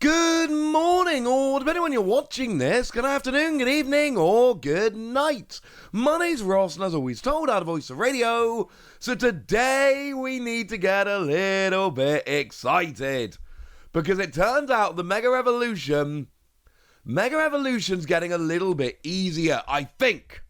Good morning, or depending on when you're watching this, good afternoon, good evening, or good night. My name's Ross, and as always told, out of Voice of Radio. So today we need to get a little bit excited, because it turns out the Mega Revolution's getting a little bit easier, I think.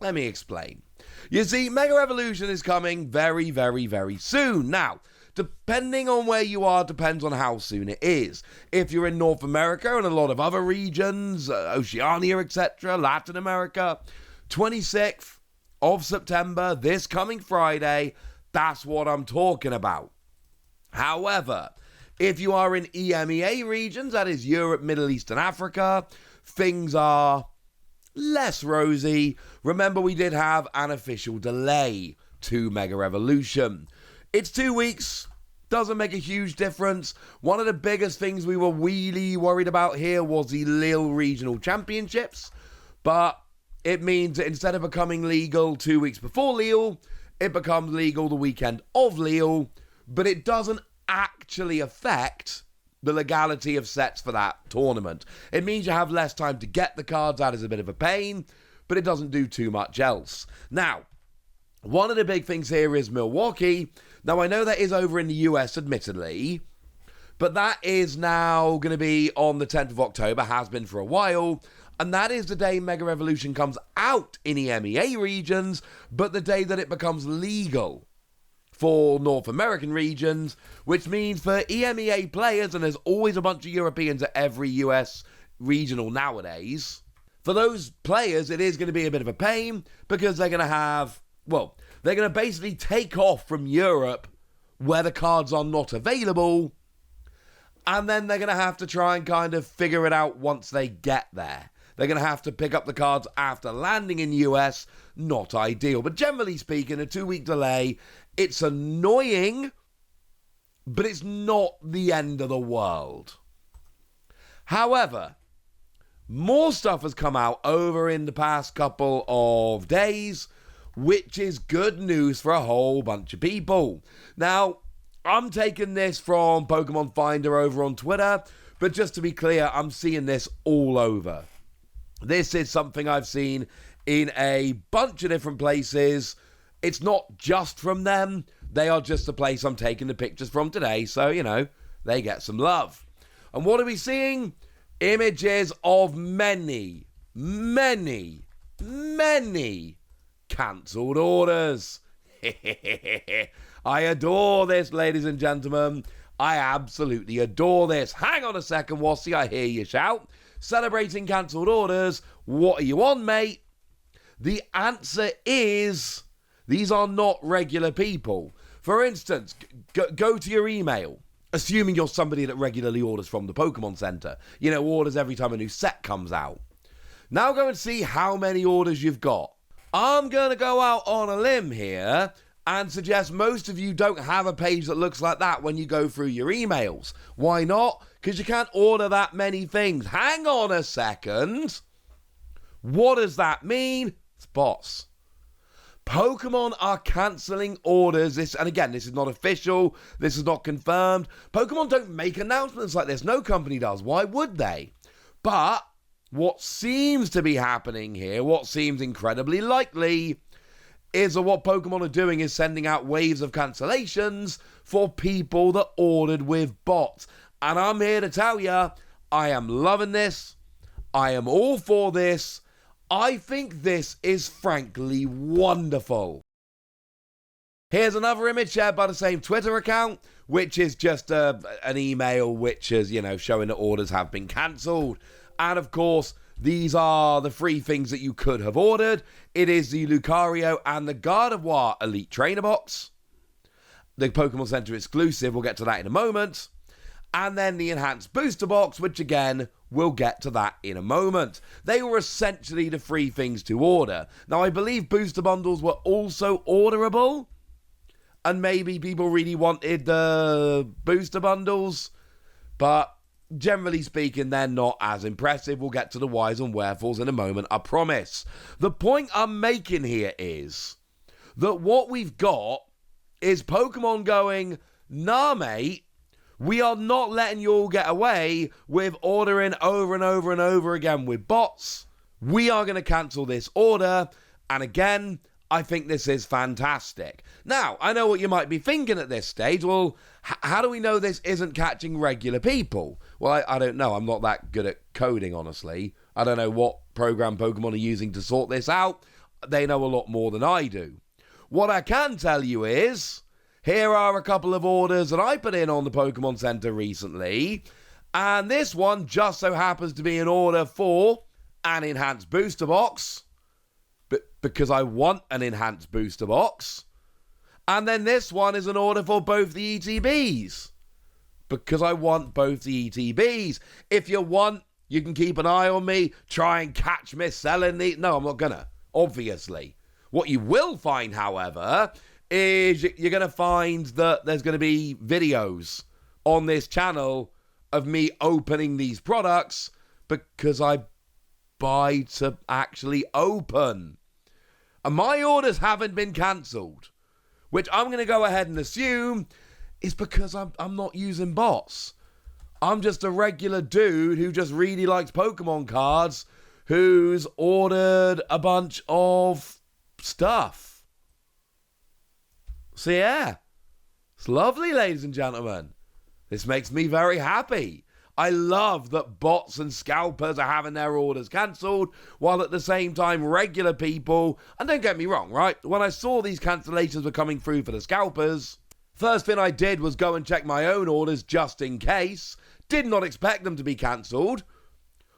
Let me explain. You see, Mega Revolution is coming very, very, very soon. Now, depending on where you are, depends on how soon it is. If you're in North America and a lot of other regions, Oceania, etc., Latin America, 26th of September, this coming Friday, that's what I'm talking about. However, if you are in EMEA regions, that is Europe, Middle East, and Africa, things are less rosy. Remember, we did have an official delay to Mega Revolution. It's 2 weeks, doesn't make a huge difference. One of the biggest things we were really worried about here was the Lille Regional Championships, but it means that instead of becoming legal 2 weeks before Lille, it becomes legal the weekend of Lille, but it doesn't actually affect the legality of sets for that tournament. It means you have less time to get the cards, that is a bit of a pain, but it doesn't do too much else. Now, one of the big things here is Milwaukee. Now, I know that is over in the US, admittedly, but that is now going to be on the 10th of October, has been for a while, and that is the day Mega Revolution comes out in EMEA regions, but the day that it becomes legal for North American regions, which means for EMEA players, and there's always a bunch of Europeans at every US regional nowadays, for those players, it is going to be a bit of a pain, because they're going to have, well, they're going to basically take off from Europe where the cards are not available, and then they're going to have to try and kind of figure it out once they get there. They're going to have to pick up the cards after landing in US. Not ideal. But generally speaking, a 2-week delay, it's annoying, but it's not the end of the world. However, more stuff has come out over in the past couple of days, which is good news for a whole bunch of people. Now, I'm taking this from Pokemon Finder over on Twitter, but just to be clear, I'm seeing this all over. This is something I've seen in a bunch of different places. It's not just from them. They are just the place I'm taking the pictures from today, so, you know, they get some love. And what are we seeing? Images of many cancelled orders. I adore this, ladies and gentlemen. I absolutely adore this. Hang on a second, Wassy, I hear you shout. Celebrating cancelled orders. What are you on, mate? The answer is, these are not regular people. For instance, go to your email, assuming you're somebody that regularly orders from the Pokemon Center. You know, orders every time a new set comes out. Now go and see how many orders you've got. I'm going to go out on a limb here and suggest most of you don't have a page that looks like that when you go through your emails. Why not? Because you can't order that many things. Hang on a second. What does that mean? It's bots. Pokemon are cancelling orders. And again, this is not official. This is not confirmed. Pokemon don't make announcements like this. No company does. Why would they? But what seems to be happening here, what seems incredibly likely, is that what Pokemon are doing is sending out waves of cancellations for people that ordered with bots. And I'm here to tell you, I am loving this. I am all for this. I think this is frankly wonderful. Here's another image shared by the same Twitter account, which is just an email which is, you know, showing that orders have been cancelled. And of course, these are the 3 things that you could have ordered. It is the Lucario and the Gardevoir Elite Trainer Box. The Pokemon Center exclusive, we'll get to that in a moment. And then the Enhanced Booster Box, which again, we'll get to that in a moment. They were essentially the 3 things to order. Now, I believe booster bundles were also orderable. And maybe people really wanted the booster bundles. But generally speaking, they're not as impressive. We'll get to the whys and wherefores in a moment, I promise. The point I'm making here is that what we've got is Pokemon going, nah, mate, We are not letting you all get away with ordering over and over and over again with bots. We are going to cancel this order. And again, I think this is fantastic. Now, I know what you might be thinking at this stage. Well, how do we know this isn't catching regular people? Well, I don't know. I'm not that good at coding, honestly. I don't know what program Pokemon are using to sort this out. They know a lot more than I do. What I can tell you is, here are a couple of orders that I put in on the Pokemon Center recently. And this one just so happens to be an order for an enhanced booster box. Because I want an enhanced booster box. And then this one is an order for both the ETBs. Because I want both the ETBs. If you want, you can keep an eye on me. Try and catch me selling these. No, I'm not gonna. Obviously. What you will find, however, is you're going to find that there's going to be videos on this channel of me opening these products because I buy to actually open. And my orders haven't been cancelled, which I'm going to go ahead and assume is because I'm not using bots. I'm just a regular dude who just really likes Pokemon cards who's ordered a bunch of stuff. So yeah, it's lovely, ladies and gentlemen. This makes me very happy. I love that bots and scalpers are having their orders cancelled, while at the same time regular people, and don't get me wrong, right? When I saw these cancellations were coming through for the scalpers, first thing I did was go and check my own orders just in case. Did not expect them to be cancelled.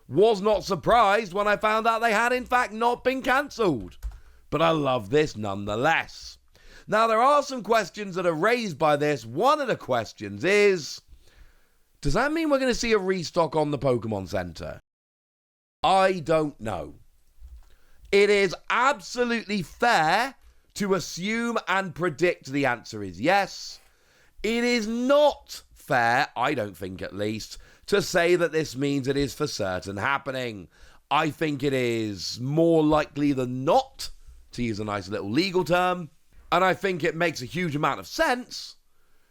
Was not surprised when I found out they had in fact not been cancelled. But I love this nonetheless. Now, there are some questions that are raised by this. One of the questions is, does that mean we're going to see a restock on the Pokemon Center? I don't know. It is absolutely fair to assume and predict the answer is yes. It is not fair, I don't think at least, to say that this means it is for certain happening. I think it is more likely than not, to use a nice little legal term, and I think it makes a huge amount of sense,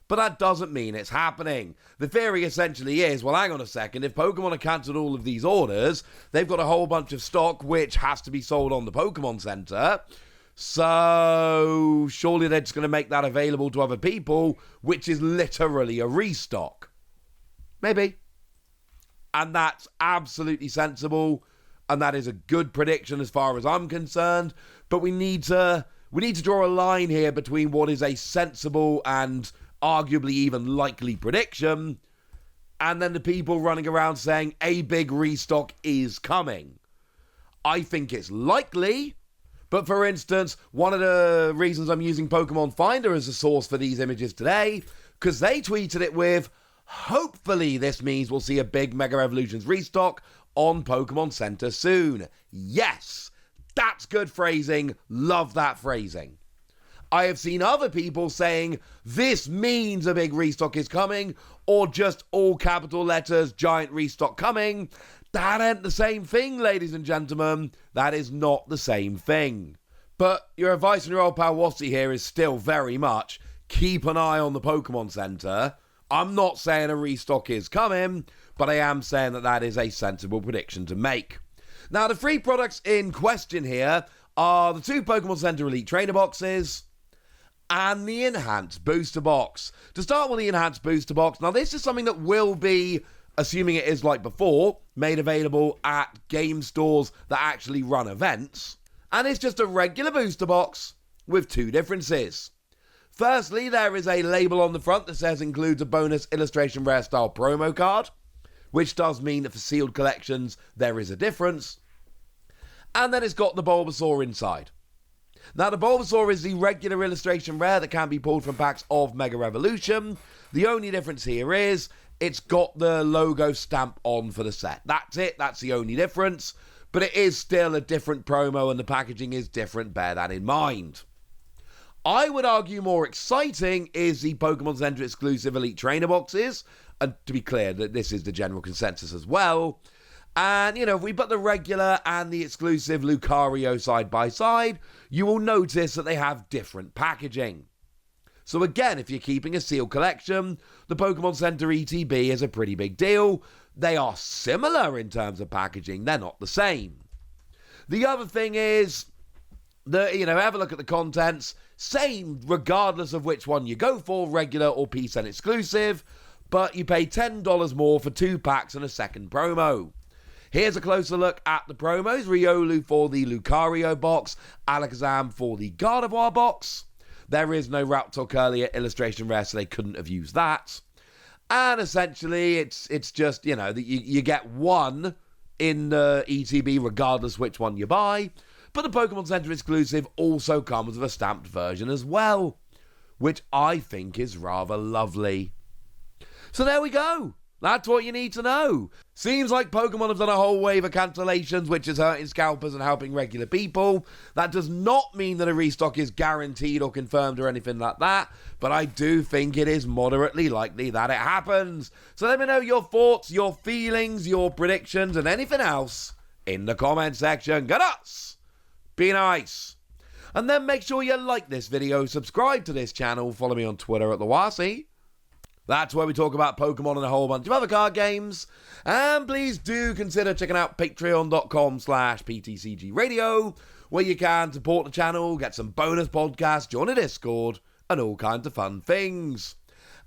but that doesn't mean it's happening. The theory essentially is, well, hang on a second, if Pokemon have cancelled all of these orders, they've got a whole bunch of stock which has to be sold on the Pokemon Center, so surely they're just going to make that available to other people, which is literally a restock. Maybe. And that's absolutely sensible, and that is a good prediction as far as I'm concerned, but we need to draw a line here between what is a sensible and arguably even likely prediction, and then the people running around saying a big restock is coming. I think it's likely, but for instance, one of the reasons I'm using Pokemon Finder as a source for these images today, because they tweeted it with, hopefully this means we'll see a big Mega Evolutions restock on Pokemon Center soon. Yes, that's good phrasing. Love that phrasing. I have seen other people saying this means a big restock is coming, or just all capital letters, giant restock coming. That ain't the same thing, ladies and gentlemen. That is not the same thing. But your advice from your old pal Wassy here is still very much keep an eye on the Pokemon Center. I'm not saying a restock is coming, but I am saying that that is a sensible prediction to make. Now, the three products in question here are the two Pokemon Center Elite Trainer boxes and the Enhanced Booster Box. To start with the Enhanced Booster Box, now this is something that will be, assuming it is like before, made available at game stores that actually run events. And it's just a regular booster box with two differences. Firstly, there is a label on the front that says includes a bonus illustration rare style promo card, which does mean that for sealed collections there is a difference. And then it's got the Bulbasaur inside. Now, the Bulbasaur is the regular illustration rare that can be pulled from packs of Mega Revolution. The only difference here is it's got the logo stamp on for the set. That's it. That's the only difference. But it is still a different promo and the packaging is different. Bear that in mind. I would argue more exciting is the Pokemon Center exclusive Elite Trainer boxes. And to be clear, that this is the general consensus as well. And, you know, if we put the regular and the exclusive Lucario side by side, you will notice that they have different packaging. So again, if you're keeping a sealed collection, the Pokemon Center ETB is a pretty big deal. They are similar in terms of packaging, they're not the same. The other thing is that, have a look at the contents, same regardless of which one you go for, regular or PCN exclusive, but you pay $10 more for 2 packs and a second promo. Here's a closer look at the promos. Riolu for the Lucario box, Alakazam for the Gardevoir box. There is no Raptor Curlier illustration rare, so they couldn't have used that. And essentially, it's just, you get one in the ETB regardless which one you buy. But the Pokemon Center exclusive also comes with a stamped version as well, which I think is rather lovely. So there we go. That's what you need to know. Seems like Pokemon have done a whole wave of cancellations, which is hurting scalpers and helping regular people. That does not mean that a restock is guaranteed or confirmed or anything like that, but I do think it is moderately likely that it happens. So let me know your thoughts, your feelings, your predictions, and anything else in the comment section. Get us! Be nice. And then make sure you like this video, subscribe to this channel, follow me on Twitter at the Wasi. That's where we talk about Pokemon and a whole bunch of other card games. And please do consider checking out patreon.com/PTCG Radio, where you can support the channel, get some bonus podcasts, join a Discord, and all kinds of fun things.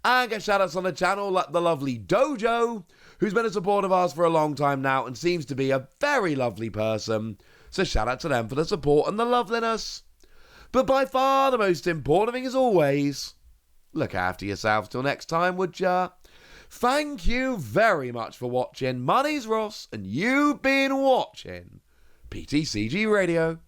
And get shoutouts on the channel like the lovely Dojo, who's been a supporter of ours for a long time now and seems to be a very lovely person. So shout out to them for the support and the loveliness. But by far the most important thing as always, look after yourselves till next time, would ya? Thank you very much for watching. My name's Ross, and you've been watching PTCG Radio.